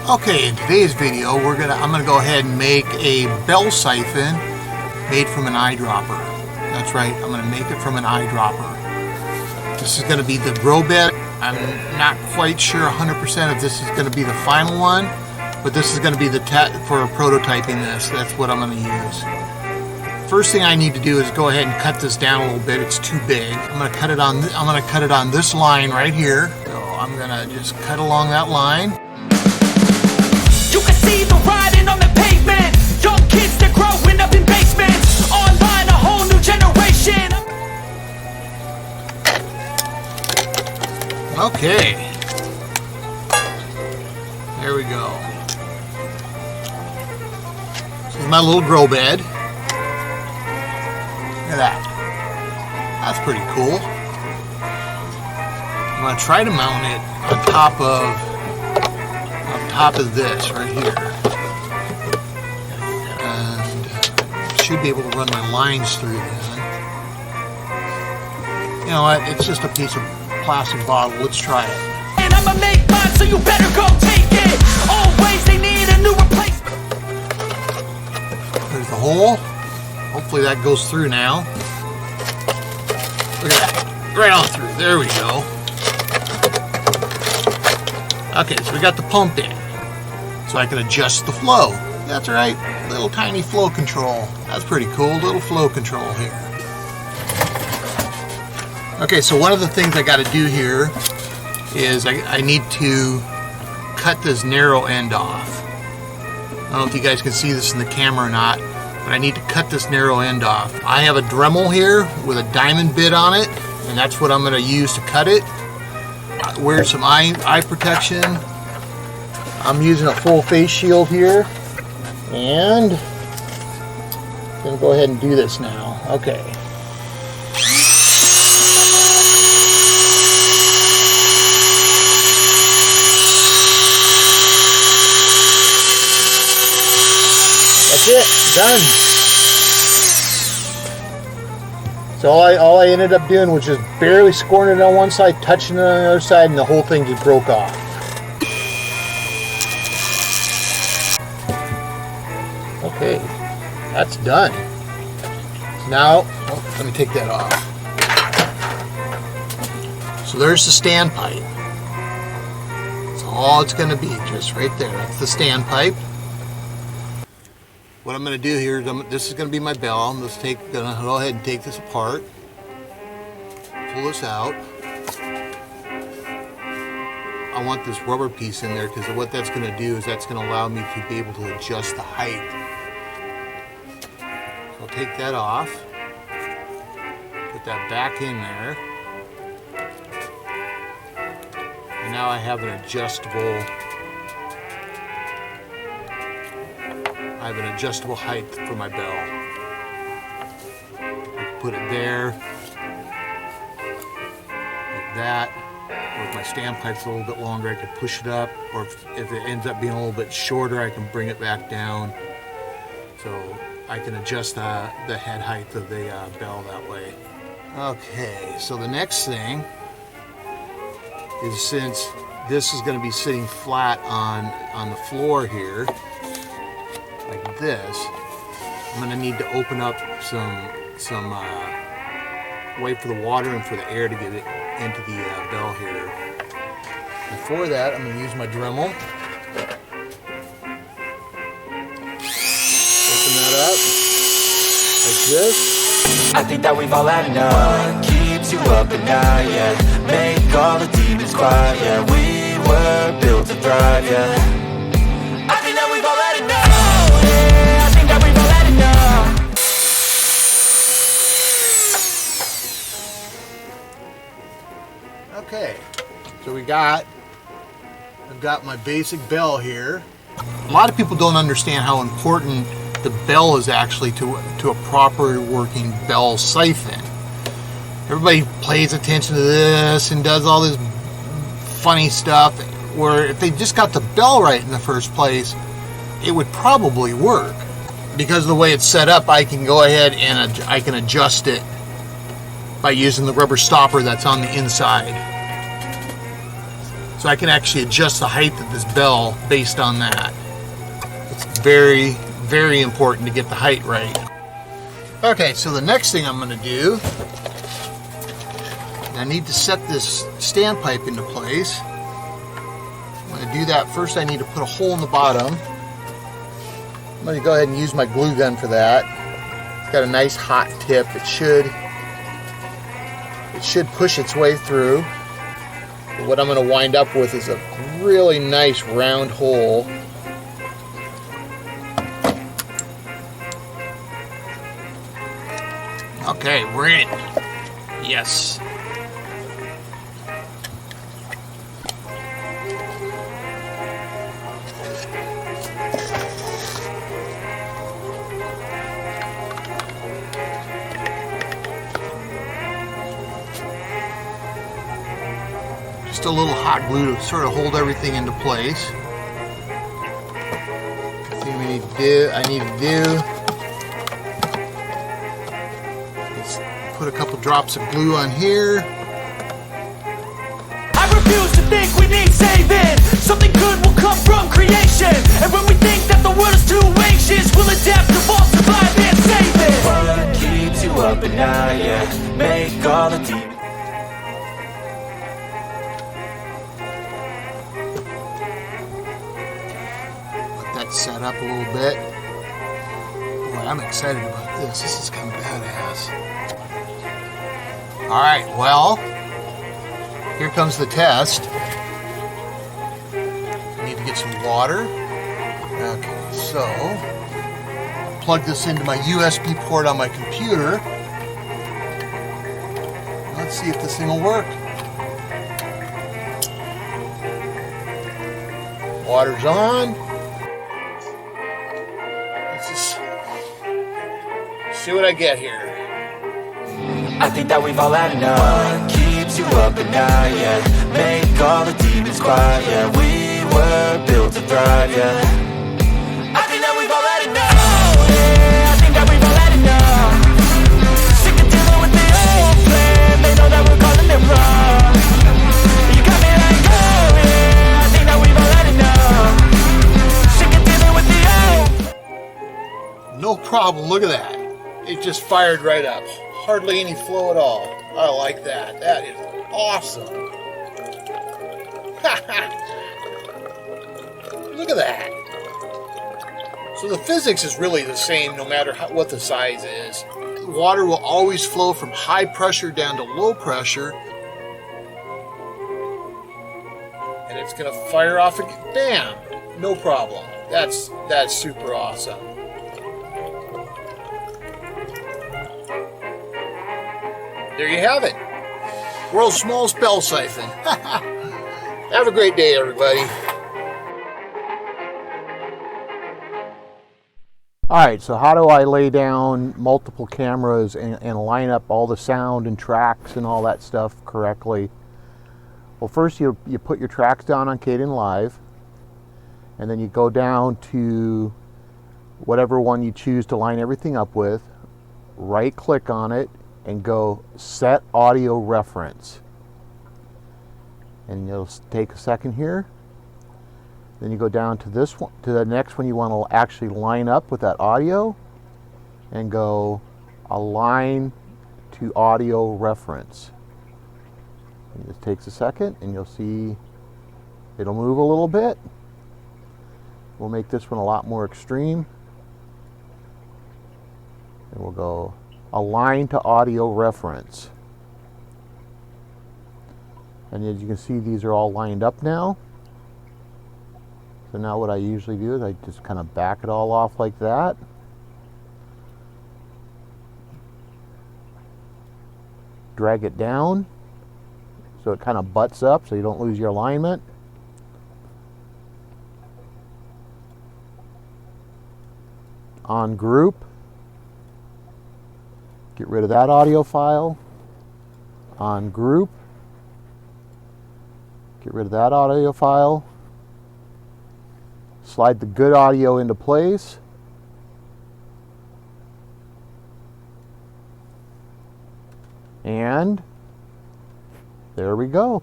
Okay, in today's video, I'm gonna go ahead and make a bell siphon made from an eyedropper. That's right, I'm gonna make it from an eyedropper. This is gonna be the grow bed. I'm not quite sure 100% if this is gonna be the final one, but this is gonna be the for prototyping this. That's what I'm gonna use. First thing I need to do is go ahead and cut this down a little bit. It's too big. I'm gonna cut it on this line right here. So I'm gonna just cut along that line. You can see the riding on the pavement. Young kids, they're growing up in basements. Online, a whole new generation. Okay. There we go. This is my little grow bed. Look at that. That's pretty cool. I'm going to try to mount it on top of this right here. And should be able to run my lines through this. You know what? It's just a piece of plastic bottle. Let's try it. And I'ma make mine, so you better go take it. Always they need a new replacement. There's the hole. Hopefully that goes through now. Look at that. Right on through. There we go. Okay, so we got the pump in. So I can adjust the flow. That's right. Little tiny flow control. That's pretty cool. Little flow control here. Okay, so one of the things I got to do here is I need to cut this narrow end off. I don't know if you guys can see this in the camera or not, but I need to cut this narrow end off. I have a Dremel here with a diamond bit on it, and that's what I'm going to use to cut it. Wear some eye protection. I'm using a full face shield here, and I'm going to go ahead and do this now. Okay. That's it, done. So all I ended up doing was just barely scoring it on one side, touching it on the other side, and the whole thing just broke off. Okay, that's done. Now, let me take that off. So there's the standpipe. That's all it's going to be, just right there. That's the standpipe. What I'm going to do here is this is going to be my bell. I'm going to go ahead and take this apart. Pull this out. I want this rubber piece in there because what that's going to do is that's going to allow me to be able to adjust the height. So I'll take that off. Put that back in there. And now I have an adjustable height for my bell. I can put it there, like that. Or if my standpipe's a little bit longer, I could push it up. Or if it ends up being a little bit shorter, I can bring it back down. So I can adjust the head height of the bell that way. Okay, so the next thing is, since this is going to be sitting flat on the floor here, like this, I'm going to need to open up some way for the water and for the air to get it into the bell here. Before that, I'm going to use my Dremel. Open that up like this. I think that we've all had enough. What keeps you up at night, yeah. Make all the demons quiet, yeah. We were built to thrive, yeah. I think that we've all had enough. Okay, so I've got my basic bell here. A lot of people don't understand how important the bell is actually to a proper working bell siphon. Everybody pays attention to this and does all this funny stuff, where if they just got the bell right in the first place, it would probably work. Because of the way it's set up, I can go ahead and I can adjust it by using the rubber stopper that's on the inside. So I can actually adjust the height of this bell based on that. It's very, very important to get the height right. Okay, so the next thing I'm going to do, I need to set this standpipe into place. I'm going to do that first. I need to put a hole in the bottom. I'm going to go ahead and use my glue gun for that. It's got a nice hot tip. It should push its way through. But what I'm going to wind up with is a really nice round hole. Okay, we're in. Yes. Just a little hot glue to sort of hold everything into place. The thing I need to do is put a couple drops of glue on here. I refuse to think we need saving. Something good will come from creation. And when we think that the world is too anxious, we'll adapt, evolve, survive, and save it. What keeps you up at night, yeah? Make all the demons. Set up a little bit. Boy, I'm excited about this. This is kind of badass. Alright, well, here comes the test. I need to get some water. Okay, so plug this into my USB port on my computer. Let's see if this thing will work. Water's on. See what I get here. I think that we've all had enough. What keeps you up at night, yeah? Make all the demons quiet, yeah. We were built to thrive, yeah. I think that we've all had enough. Oh, yeah, I think that we've all had enough. Sick of dealing with the old plan. They know that we're calling it wrong. You got me like, oh, yeah, I think that we've all had enough. Sick of dealing with the old. No problem, look at that. It just fired right up. Hardly any flow at all. I like that. That is awesome. Look at that. So the physics is really the same no matter what the size is. Water will always flow from high pressure down to low pressure. And it's going to fire off again. Bam! No problem. That's super awesome. There you have it. World's smallest bell siphon. Have a great day, everybody. Alright, so how do I lay down multiple cameras and line up all the sound and tracks and all that stuff correctly? Well, first you put your tracks down on Kdenlive, and then you go down to whatever one you choose to line everything up with, right click on it, and go set audio reference. And you'll take a second here. Then you go down to this one, to the next one you want to actually line up with that audio, and go align to audio reference. And this takes a second, and you'll see it'll move a little bit. We'll make this one a lot more extreme. And we'll go align to audio reference. And as you can see, these are all lined up now. So now what I usually do is I just kind of back it all off like that. Drag it down so it kind of butts up so you don't lose your alignment. On group. Get rid of that audio file. On group. Get rid of that audio file. Slide the good audio into place. And there we go.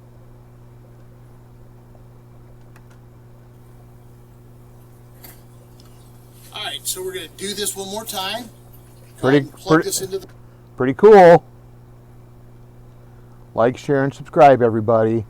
so we're going to do this one more time. Pretty This into the cool. Like, share, and subscribe, everybody.